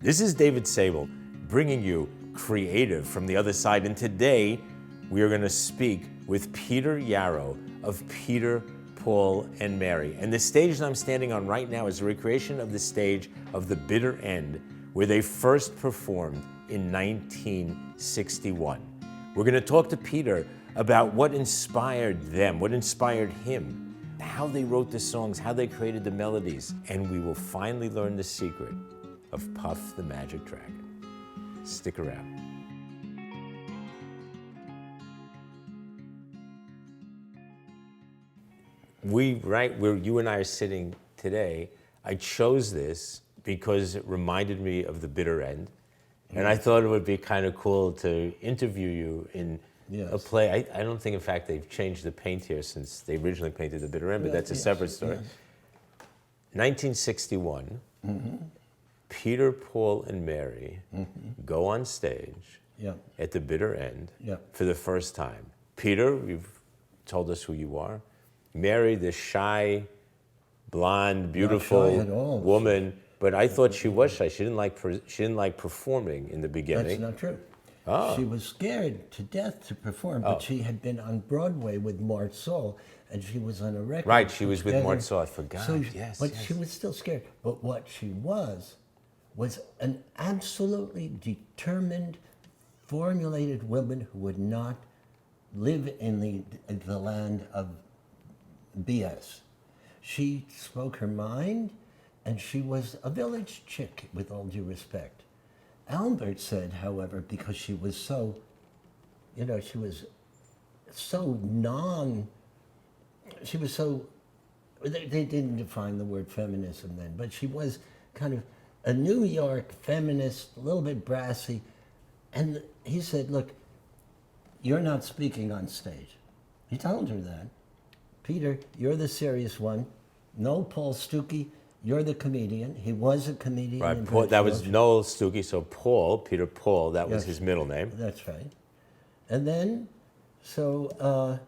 This is David Sable, bringing you Creative from the Other Side, and today we are going to speak with Peter Yarrow of Peter, Paul, and Mary. And the stage that I'm standing on right now is a recreation of the stage of The Bitter End, where they first performed in 1961. We're going to talk to Peter about what inspired them, what inspired him, how they wrote the songs, how they created the melodies, and we will finally learn the secret of Puff the Magic Dragon. Stick around. Where you and I are sitting today, I chose this because it reminded me of The Bitter End. And I thought it would be kind of cool to interview you in a play. I don't think, in fact, they've changed the paint here since they originally painted The Bitter End, but that's a separate story. 1961, Peter, Paul, and Mary go on stage at The Bitter End for the first time. Peter, you've told us who you are. Mary, the shy, blonde, beautiful woman. But I thought she was shy. She didn't like performing in the beginning. That's not true. Oh. She was scared to death to perform, but she had been on Broadway with Mart Saul, and she was on a record. Right, she was with Mart Saul. I forgot. So, but she was still scared. But what she was an absolutely determined, formulated woman who would not live in the land of BS. She spoke her mind. And she was a village chick, with all due respect. Albert said, however, because she was so, she was so they didn't define the word feminism then, but she was kind of a New York feminist, a little bit brassy. And he said, look, you're not speaking on stage. He told her that. Peter, you're the serious one. No Paul Stuckey. You're the comedian. He was a comedian. Right, Paul, that was Noel Stuckey, so Paul, Peter Paul, that was his middle name. That's right. And then, so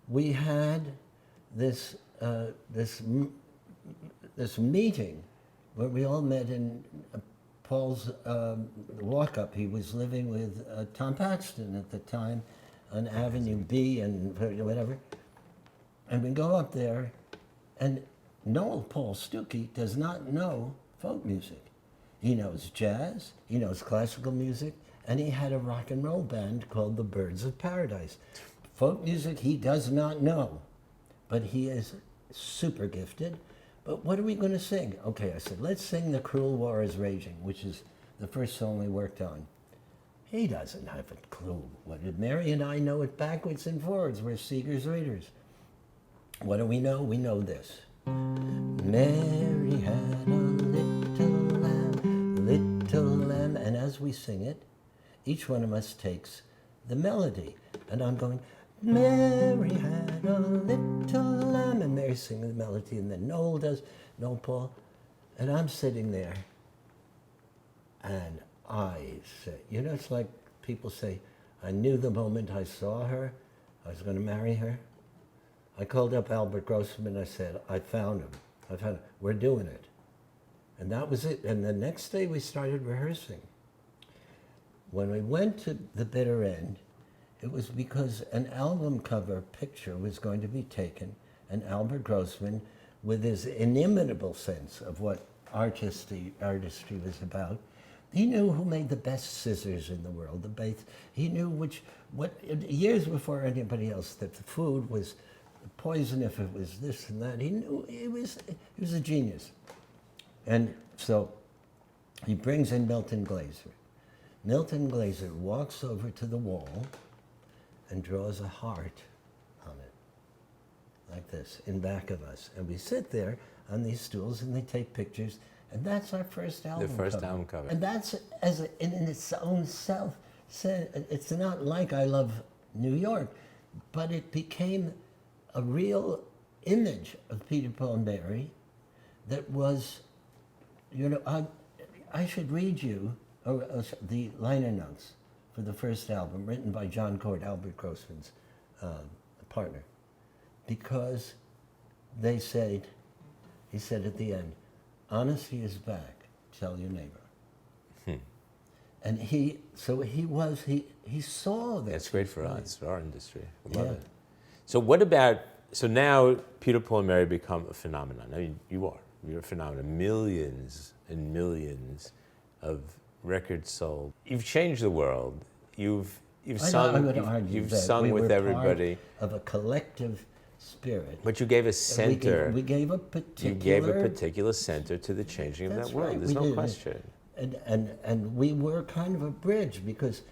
we had this meeting where we all met in Paul's walk-up. He was living with Tom Paxton at the time on Avenue B and whatever. And we go up there, and Noel Paul Stuckey does not know folk music. He knows jazz, he knows classical music, and he had a rock and roll band called the Birds of Paradise. Folk music he does not know, but he is super gifted. But what are we going to sing? Okay, I said, let's sing The Cruel War is Raging, which is the first song we worked on. He doesn't have a clue. What did Mary and I know it backwards and forwards? We're Seeger's readers. What do we know? We know this. Mary had a little lamb, and as we sing it, each one of us takes the melody. And I'm going, Mary had a little lamb, and Mary's singing the melody, and then Noel Paul, and I'm sitting there, and I say, it's like people say, I knew the moment I saw her, I was going to marry her. I called up Albert Grossman, I said, I found him. We're doing it. And that was it. And the next day we started rehearsing. When we went to The Bitter End, it was because an album cover picture was going to be taken, and Albert Grossman, with his inimitable sense of what artistry was about, he knew who made the best scissors in the world. He knew years before anybody else, that the food was poison if it was this and that. He knew he was a genius. And so he brings in Milton Glaser. Milton Glaser walks over to the wall and draws a heart on it, like this, in back of us. And we sit there on these stools and they take pictures, and that's our first album cover. The first album cover. And that's, in its own self, it's not like I Love New York, but it became a real image of Peter, Paul, and Mary that was, I should read you the liner notes for the first album, written by John Cord, Albert Grossman's partner, because he said at the end, honesty is back, tell your neighbor. And he saw this. That's great for us, for our industry. I love Yeah. it. So what about, so now Peter, Paul, and Mary become a phenomenon. I mean, you're a phenomenon. Millions and millions of records sold. You've changed the world. You've sung, I would argue you've that sung we with were everybody. part of a collective spirit. But you gave a center. We gave a particular. You gave a particular center to the changing of That's that world. right, There's we no did. question. And we were kind of a bridge because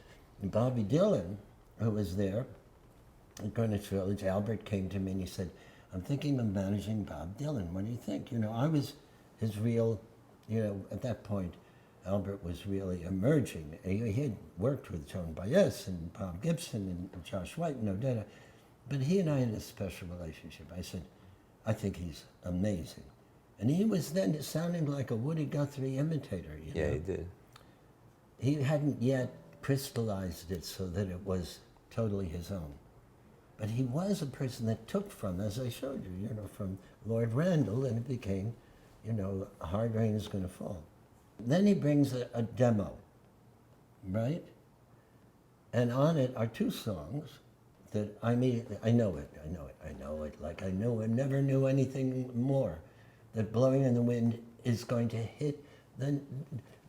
Bobby Dylan, who was there in Greenwich Village, Albert came to me and he said, I'm thinking of managing Bob Dylan. What do you think? You know, I was his real, you know, at that point, Albert was really emerging. He had worked with Joan Baez and Bob Gibson and Josh White and Odetta, but he and I had a special relationship. I said, I think he's amazing. And he was then sounding like a Woody Guthrie imitator. You know? Yeah, he did. He hadn't yet crystallized it so that it was totally his own. But he was a person that took from, as I showed you, from Lord Randall, and it became, Hard Rain Is Gonna Fall. Then he brings a demo, right? And on it are two songs that I know it, like I never knew anything more. That Blowing in the Wind is going to hit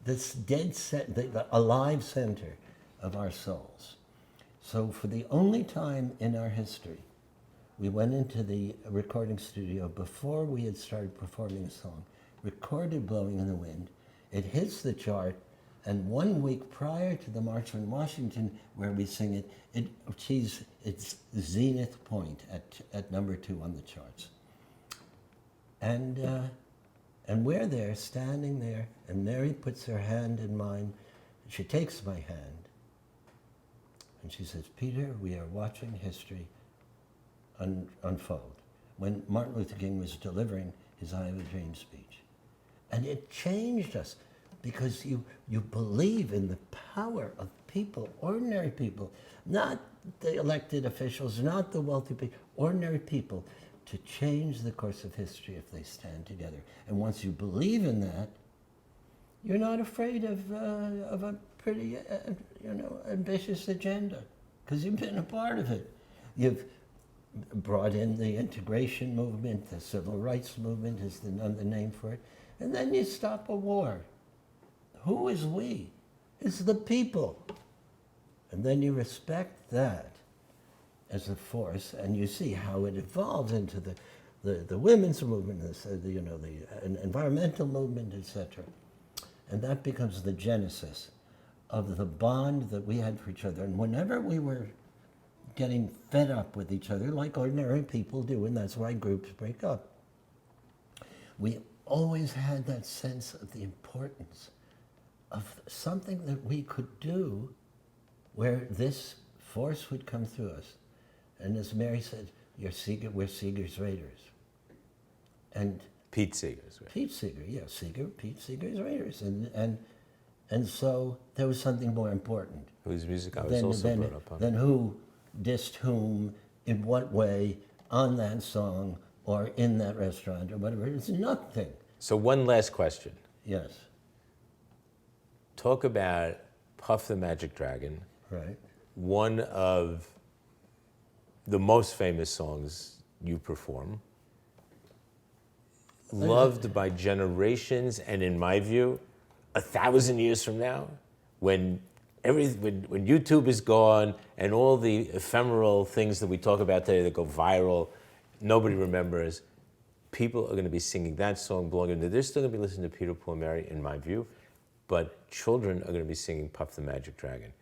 this dead set, the alive center of our souls. So for the only time in our history, we went into the recording studio before we had started performing a song, recorded Blowing in the Wind. It hits the chart, and 1 week prior to the March on Washington, where we sing it, it achieves its zenith point at number 2 on the charts. And we're there, standing there, and Mary puts her hand in mine. She takes my hand, and she says, Peter, we are watching history unfold. When Martin Luther King was delivering his I Have a Dream speech. And it changed us, because you believe in the power of people, ordinary people, not the elected officials, not the wealthy people, ordinary people, to change the course of history if they stand together. And once you believe in that, you're not afraid of a pretty, ambitious agenda, because you've been a part of it. You've brought in the integration movement, the civil rights movement is the name for it, and then you stop a war. Who is we? It's the people. And then you respect that as a force, and you see how it evolves into the women's movement, the environmental movement, etc. And that becomes the genesis of the bond that we had for each other. And whenever we were getting fed up with each other, like ordinary people do, and that's why groups break up, we always had that sense of the importance of something that we could do where this force would come through us. And as Mary said, we're Seeger's Raiders. And Pete Seeger's Raiders. Pete Seeger, yeah, Pete Seeger's Raiders. And so there was something more important. Whose music I was also brought up on. Then who dissed whom, in what way, on that song, or in that restaurant, or whatever. It's nothing. So one last question. Yes. Talk about Puff the Magic Dragon. Right. One of the most famous songs you perform. Loved by generations, and in my view, 1,000 years from now, when YouTube is gone and all the ephemeral things that we talk about today that go viral, nobody remembers, people are going to be singing that song, they're still going to be listening to Peter, Paul, and Mary, in my view, but children are going to be singing Puff the Magic Dragon.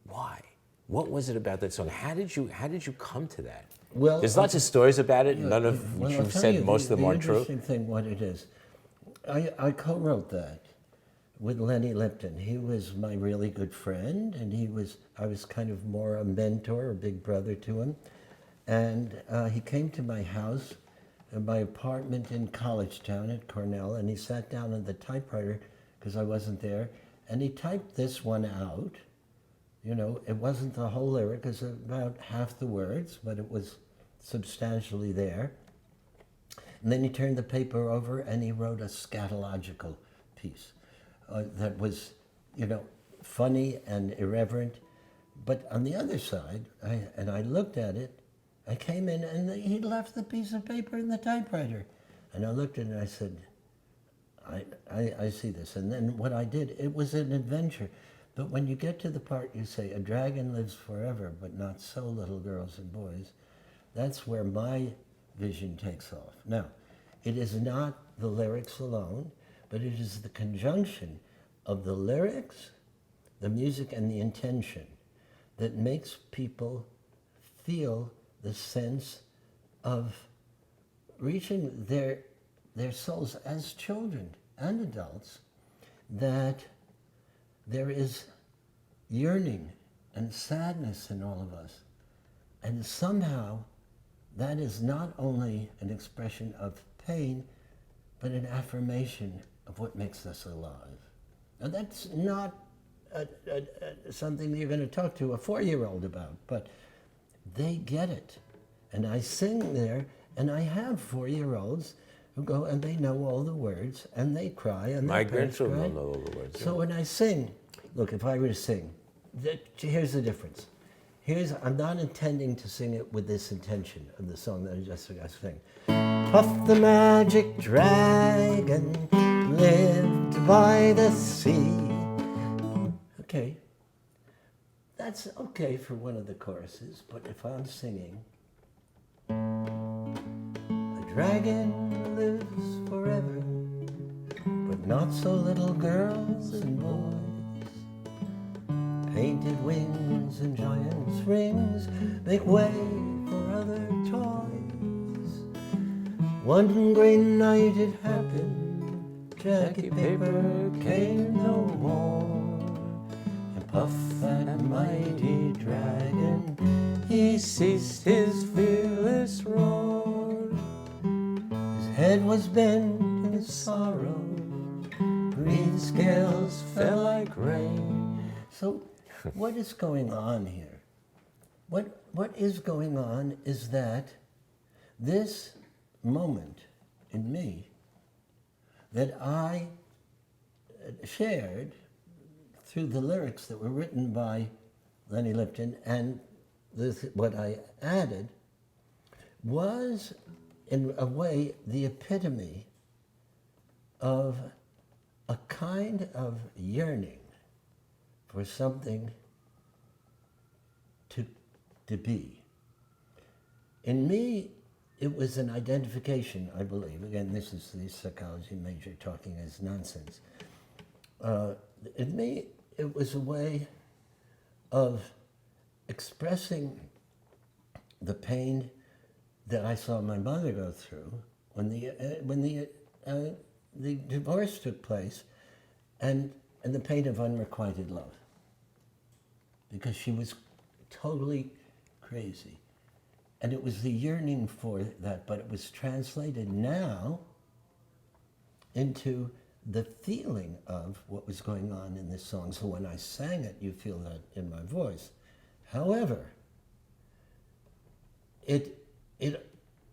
Why? What was it about that song? How did you come to that? Well, there's lots of stories about it. None of which you've said, most of them aren't true. The interesting thing, what it is, I co-wrote that with Lenny Lipton. He was my really good friend, and I was kind of more a mentor, a big brother to him. And he came to my house, my apartment in College Town at Cornell, and he sat down on the typewriter, because I wasn't there, and he typed this one out. It wasn't the whole lyric, it was about half the words, but it was substantially there. And then he turned the paper over and he wrote a scatological piece that was funny and irreverent. But on the other side, I looked at it, I came in and he'd left the piece of paper in the typewriter. And I looked at it and I said, I see this. And then what I did, it was an adventure. But when you get to the part you say, a dragon lives forever, but not so, little girls and boys, that's where my vision takes off. Now, it is not the lyrics alone, but it is the conjunction of the lyrics, the music, and the intention that makes people feel the sense of reaching their souls as children and adults, that there is yearning and sadness in all of us. And somehow that is not only an expression of pain, but an affirmation of what makes us alive. Now that's not something you're going to talk to a 4-year-old about, but they get it. And I sing there, and I have 4-year-olds who go and they know all the words, and they cry, and My their parents grandchildren cry. don't know all the words. So when I sing, look, if I were to sing, here's the difference. I'm not intending to sing it with this intention of the song that I just sing. Puff the magic dragon lived by the sea. Okay, that's okay for one of the choruses, but if I'm singing, a dragon lives forever, but not so, little girls and boys. Painted wings and giant's rings make way for other toys. One great night it happened, Jackie Paper came no more. And Puff, that mighty dragon, he ceased his fearless roar. His head was bent in his sorrow, green scales fell like rain. So what is going on here? What is going on is that this moment in me that I shared through the lyrics that were written by Lenny Lipton and what I added was, in a way, the epitome of a kind of yearning for something to be. In me, it was an identification, I believe. Again, this is the psychology major talking as nonsense. In me, it was a way of expressing the pain that I saw my mother go through when the divorce took place, and the pain of unrequited love, because she was totally crazy. And it was the yearning for that, but it was translated now into the feeling of what was going on in this song. So when I sang it, you feel that in my voice. However, it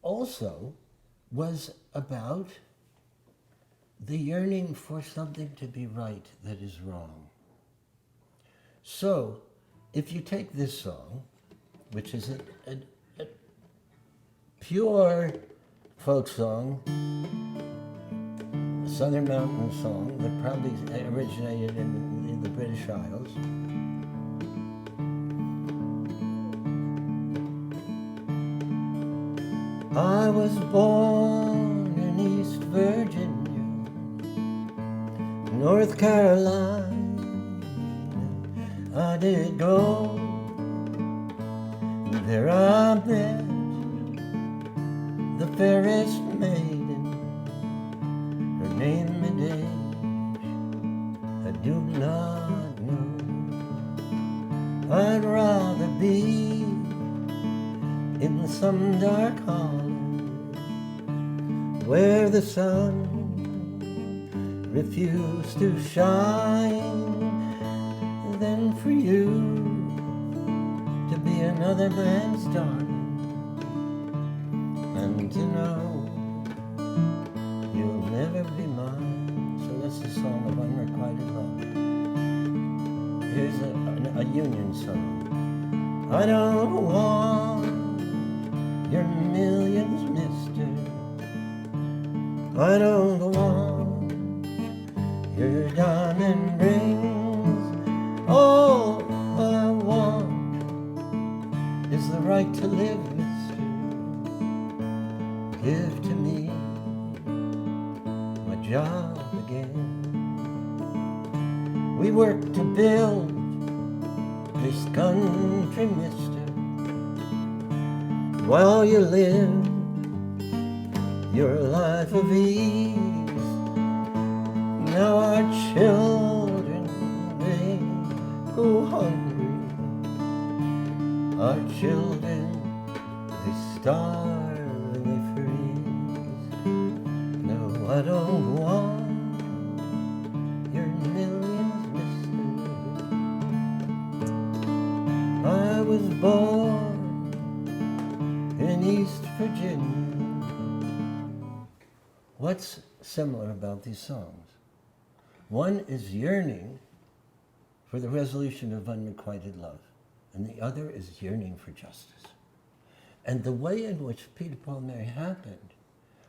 also was about the yearning for something to be right that is wrong. So if you take this song, which is a pure folk song, a Southern Mountain song that probably originated in the British Isles. I was born in East Virginia, North Carolina, I did go, and there I met the fairest maiden, her name and age I do not know. I'd rather be in some dark hollow where the sun refused to shine than for you to be another man's darling, and to know you'll never be mine. So that's the song of unrequited love. Union song. I don't want your millions, mister. I don't want your diamond rings. All I want is the right to live, mister. Give to me my job again. We work to build this country, mister, while you live your life of ease. Now our children, they go hungry. Our children, they starve and they freeze. No, I don't want your millions, mister. I was born in East Virginia. What's similar about these songs? One is yearning for the resolution of unrequited love, and the other is yearning for justice. And the way in which Peter, Paul, and Mary happened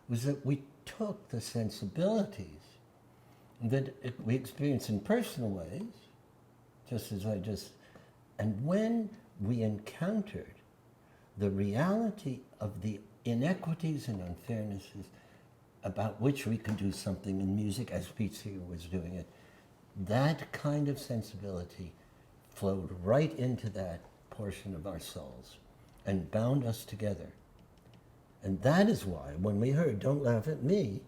was that we took the sensibilities that we experience in personal ways, and when we encountered the reality of the inequities and unfairnesses about which we could do something in music, as Pete Seeger was doing it, that kind of sensibility flowed right into that portion of our souls and bound us together. And that is why, when we heard Don't Laugh at Me,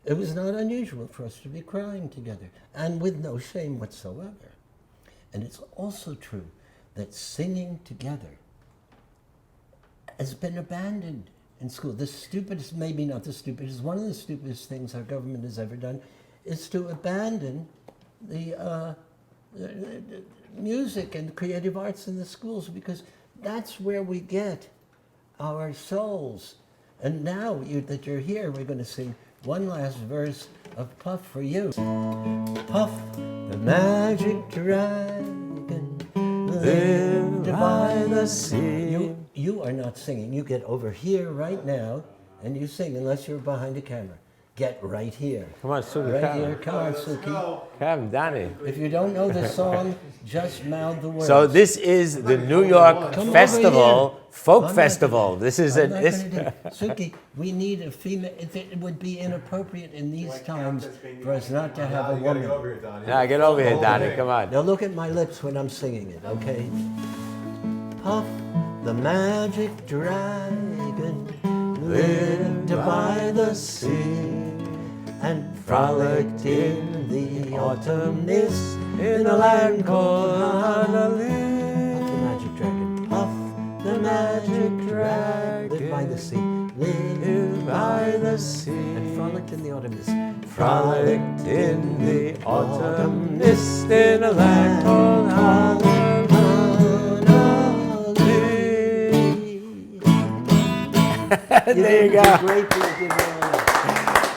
it was not unusual for us to be crying together, and with no shame whatsoever. And it's also true that singing together has been abandoned in school. The stupidest, maybe not the stupidest, one of the stupidest things our government has ever done is to abandon the music and creative arts in the schools, because that's where we get our souls. And now that you're here, we're going to sing one last verse of Puff for you. Puff, the magic dragon, lived by the sea. You are not singing. You get over here right now, and you sing, unless you're behind a camera. Get right here. Come on, Suki. Right here. Come on, Suki. Come, Danny. If you don't know the song, just mouth the words. So this is the New York Festival, Folk Festival. This is Suki, we need a female. It would be inappropriate in these times for us not to have a woman. Now get over here, Danny. Come on. Now look at my lips when I'm singing it, okay? Puff, the magic dragon, lived by the sea and frolicked in the autumn mist in a land called Honolulu. Puff the magic dragon, lived by the sea, lived by the sea, and frolicked in the autumn mist, frolicked in the autumn mist in a land called Honolulu. There you go.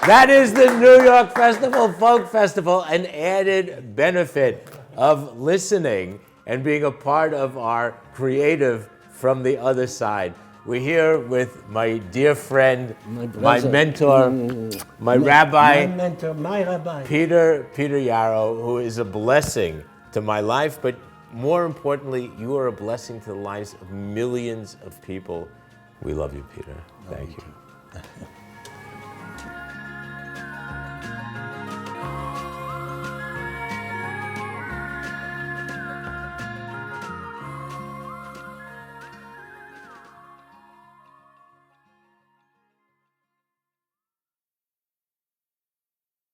That is the New York Festival, Folk Festival, an added benefit of listening and being a part of our creative from the other side. We're here with my dear friend, my mentor, my rabbi, Peter Yarrow, who is a blessing to my life, but more importantly, you are a blessing to the lives of millions of people. We love you, Peter. Thank you.